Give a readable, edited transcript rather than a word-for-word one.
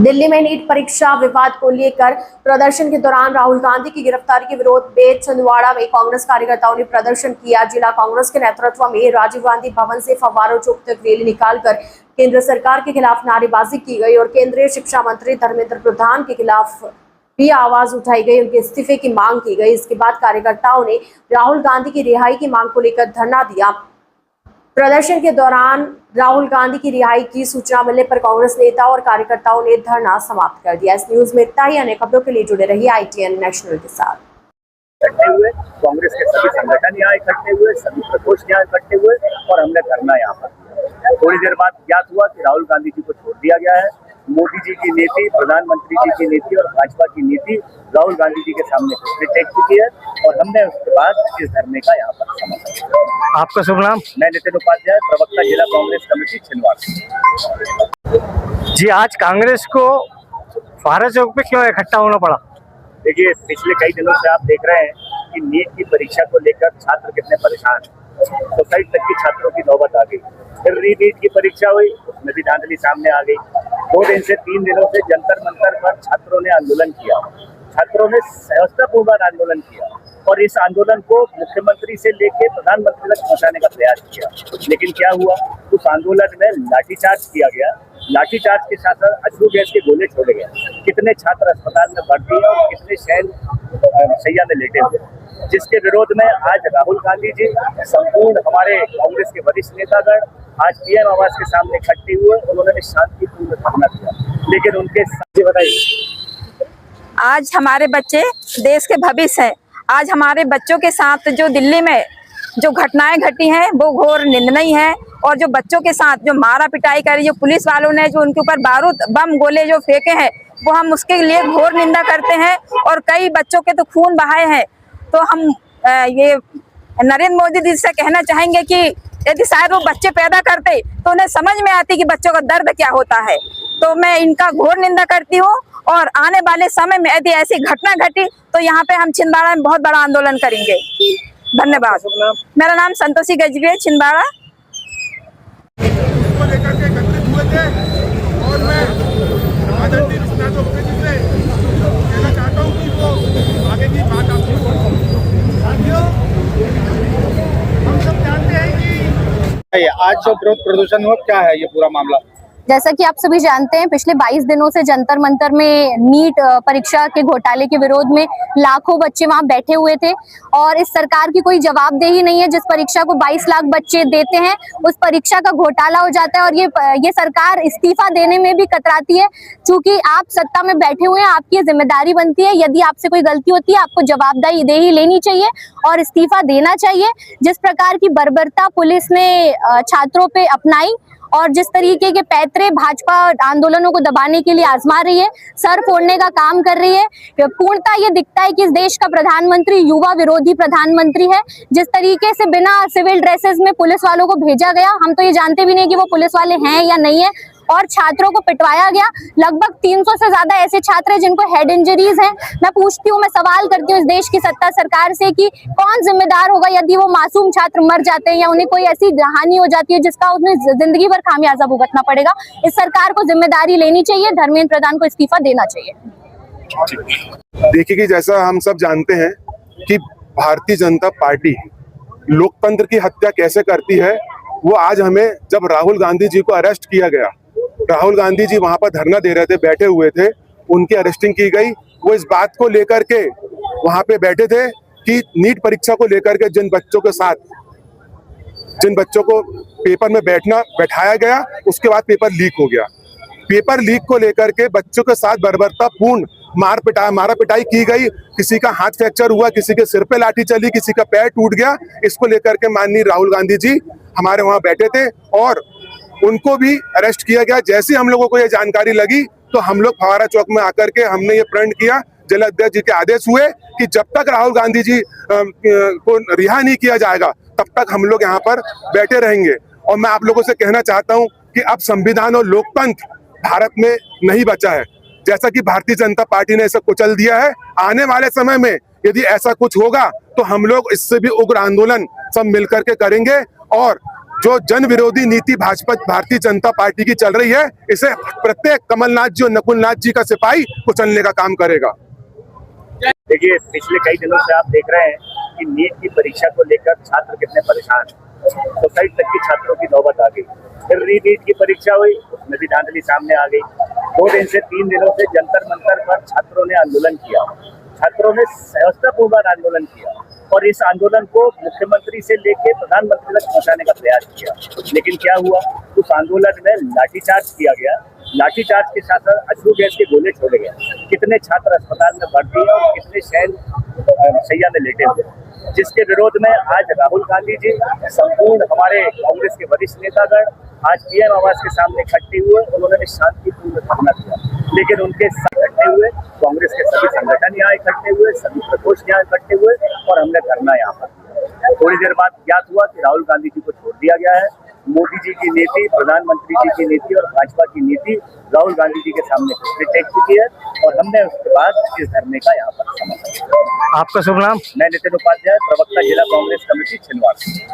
दिल्ली में नीट परीक्षा विवाद को लेकर प्रदर्शन के दौरान राहुल गांधी की गिरफ्तारी के विरोध में छिंदवाड़ा में कांग्रेस कार्यकर्ताओं ने प्रदर्शन किया। जिला कांग्रेस के नेतृत्व में राजीव गांधी भवन से फव्वारों चौक तक रैली निकालकर केंद्र सरकार के खिलाफ नारेबाजी की गई और केंद्रीय शिक्षा मंत्री धर्मेंद्र प्रधान के खिलाफ भी आवाज उठाई गई, उनके इस्तीफे की मांग की गई। इसके बाद कार्यकर्ताओं ने राहुल गांधी की रिहाई की मांग को लेकर धरना दिया। प्रदर्शन के दौरान राहुल गांधी की रिहाई की सूचना मिलने पर कांग्रेस नेता और कार्यकर्ताओं ने धरना समाप्त कर दिया। इस न्यूज में इतना ही। अन्य खबरों के लिए जुड़े रहिए ITN नेशनल के साथ। इकट्ठे हुए कांग्रेस के सभी संगठन यहाँ इकट्ठे हुए, सभी प्रकोष्ठ यहाँ इकट्ठे हुए और हमने धरना यहाँ पर। थोड़ी देर बाद ज्ञात हुआ कि राहुल गांधी जी को छोड़ दिया गया है। मोदी जी की नीति, प्रधानमंत्री जी की नीति और भाजपा की नीति राहुल गांधी जी के सामने टेक चुकी है और हमने उसके बाद इस धरने का यहाँ पर समर्थन। आपका शुभ नाम? मैं नितिन उपाध्याय, प्रवक्ता जिला कांग्रेस कमेटी छिंदवाड़ा। जी, आज कांग्रेस को भारत चौक पे क्यों इकट्ठा होना पड़ा? देखिए, पिछले कई दिनों से आप देख रहे हैं कि नीट की परीक्षा को लेकर छात्र कितने परेशान हैं। सोसाइटी तक की छात्रों की नौबत आ गई। फिर नीट की परीक्षा हुई, उसमें भी धांधली सामने आ गई। 2 दिन से 3 दिनों से जंतर मंतर पर छात्रों ने आंदोलन किया। छात्रों ने सहजतापूर्वक आंदोलन किया और इस आंदोलन को मुख्यमंत्री से लेकर प्रधानमंत्री तक पहुंचाने का प्रयास किया। लेकिन क्या हुआ, उस आंदोलन में लाठीचार्ज किया गया। लाठीचार्ज के साथ साथ अश्रु गैस के गोले छोड़े गए। कितने छात्र अस्पताल में भर्ती हैं और कितने शैया में लेटे हुए, जिसके विरोध में आज राहुल गांधी जी संपूर्ण हमारे कांग्रेस के वरिष्ठ नेतागण आज PM आवास के सामने इकट्ठे हुए। उन्होंने शांतिपूर्ण धरना दिया। लेकिन उनके साथ बताइए, आज हमारे बच्चे देश के भविष्य हैं। आज हमारे बच्चों के साथ जो दिल्ली में जो घटनाएं घटी हैं वो घोर निंदनीय है और जो बच्चों के साथ जो मारा पिटाई करी, जो पुलिस वालों ने जो उनके ऊपर बारूद बम गोले जो फेंके हैं, वो हम उसके लिए घोर निंदा करते हैं और कई बच्चों के तो खून बहाए हैं। तो हम ये नरेंद्र मोदी जी से कहना चाहेंगे कि यदि शायद वो बच्चे पैदा करते तो उन्हें समझ में आती कि बच्चों का दर्द क्या होता है। तो मैं इनका घोर निंदा करती हूँ और आने वाले समय में यदि ऐसी घटना घटी तो यहाँ पे हम छिंदवाड़ा में बहुत बड़ा आंदोलन करेंगे। धन्यवाद। मेरा नाम संतोषी गजबी है, छिंदवाड़ा। लेकर के एकत्रित हुए थे और मैं आदरणीय मुख्यमंत्री जी से कहना चाहता हूँ कि वो आगे की बात आपकी साथियों, हम सब जानते हैं कि आज जो विरोध प्रदर्शन हुआ, क्या है ये पूरा मामला? जैसा कि आप सभी जानते हैं, पिछले 22 दिनों से जंतर मंतर में नीट परीक्षा के घोटाले के विरोध में लाखों बच्चे वहां बैठे हुए थे और इस सरकार की कोई जवाबदेही नहीं है। जिस परीक्षा को 22 लाख बच्चे देते हैं उस परीक्षा का घोटाला हो जाता है और ये सरकार इस्तीफा देने में भी कतराती है। चूंकि आप सत्ता में बैठे हुए हैं, आपकी ये जिम्मेदारी बनती है, यदि आपसे कोई गलती होती है आपको जवाबदेही लेनी चाहिए और इस्तीफा देना चाहिए। जिस प्रकार की बर्बरता पुलिस ने छात्रों पे अपनाई और जिस तरीके के पैतरे भाजपा आंदोलनों को दबाने के लिए आजमा रही है, सर फोड़ने का काम कर रही है, पूर्णतः ये दिखता है कि इस देश का प्रधानमंत्री युवा विरोधी प्रधानमंत्री है। जिस तरीके से बिना सिविल ड्रेसेस में पुलिस वालों को भेजा गया, हम तो ये जानते भी नहीं कि वो पुलिस वाले हैं या नहीं है, और छात्रों को पिटवाया गया। लगभग 300 से ज्यादा ऐसे छात्र हैं जिनको हेड इंजरीज हैं। मैं पूछती हूँ, मैं सवाल करती हूँ इस देश की सत्ता सरकार से कि कौन जिम्मेदार होगा यदि वो मासूम छात्र मर जाते हैं या उन्हें कोई ऐसी हानि हो जाती है जिसका उन्हें जिंदगी भर खामियाजा भुगतना पड़ेगा। इस सरकार को जिम्मेदारी लेनी चाहिए, धर्मेंद्र प्रधान को इस्तीफा देना चाहिए। देखिए कि जैसा हम सब जानते हैं कि भारतीय जनता पार्टी लोकतंत्र की हत्या कैसे करती है, वो आज हमें जब राहुल गांधी जी को अरेस्ट किया गया, राहुल गांधी जी वहां पर धरना दे रहे थे, बैठे हुए थे, उनकी अरेस्टिंग की गई। वो इस बात को लेकर के वहां पे बैठे थे कि नीट परीक्षा को लेकर के जिन बच्चों को पेपर में बैठाया गया, उसके बाद पेपर लीक हो गया। पेपर लीक को लेकर के बच्चों के साथ बर्बरतापूर्ण मारा पिटाई की गई। किसी का हाथ फ्रैक्चर हुआ, किसी के सिर पे लाठी चली, किसी का पैर टूट गया। इसको लेकर के माननीय राहुल गांधी जी हमारे वहां बैठे थे और उनको भी अरेस्ट किया गया। जैसे हम लोगों को ये जानकारी लगी तो हम लोग फव्वारा चौक में आकर के हमने ये प्रण किया। जिला अध्यक्ष जी के आदेश हुए कि जब तक राहुल गांधी जी को रिहा नहीं किया जाएगा तब तक हम लोग यहाँ पर बैठे रहेंगे। और मैं आप लोगों से कहना चाहता हूँ कि अब संविधान और लोकतंत्र भारत में नहीं बचा है। जैसा कि भारतीय जनता पार्टी ने इसे कुचल दिया है, आने वाले समय में यदि ऐसा कुछ होगा तो हम लोग इससे भी उग्र आंदोलन सब मिलकर के करेंगे और जो जन विरोधी नीति भाजपा भारतीय जनता पार्टी की चल रही है, इसे प्रत्येक कमलनाथ जी और नकुलनाथ जी का सिपाही कुचलने का काम करेगा। देखिए, पिछले कई दिनों से आप देख रहे हैं कि नीट की परीक्षा को लेकर छात्र कितने परेशान हैं। सोसाइटी तक की छात्रों की नौबत आ गई। फिर नीट की परीक्षा हुई, उसमें भी धांधली सामने आ गई। 2 दिन से 3 दिनों से जंतर मंतर पर छात्रों ने आंदोलन किया। छात्रों ने सहजतापूर्वक आंदोलन किया और इस आंदोलन को मुख्यमंत्री से लेकर प्रधानमंत्री तक पहुंचाने का प्रयास किया। लेकिन क्या हुआ, उस आंदोलन में लाठीचार्ज किया गया। लाठीचार्ज के साथ साथ अश्रु गैस के गोले छोड़े गए। कितने छात्र अस्पताल में भर्ती हैं और कितने शैया में लेटे हुए, जिसके विरोध में आज राहुल गांधी जी, संपूर्ण हमारे कांग्रेस के वरिष्ठ नेतागण आज पीएम आवास के सामने इकट्ठे हुए। उन्होंने शांतिपूर्ण धरना दिया, लेकिन उनके साथ इकट्ठे हुए कांग्रेस के सभी संगठन यहाँ इकट्ठे हुए, सभी प्रकोष्ठ यहाँ इकट्ठे हुए और हमने धरना यहाँ पर। थोड़ी देर बाद ज्ञात हुआ कि राहुल गांधी जी को छोड़ दिया गया है। मोदी जी की नीति, प्रधानमंत्री जी की नीति और भाजपा की नीति राहुल गांधी जी के सामने टेक चुकी है और हमने उसके बाद इस धरने का यहाँ पर समर्थन किया। आपका शुभ नाम? मैं नितिन उपाध्याय, प्रवक्ता जिला कांग्रेस कमेटी छिंदवाड़ा।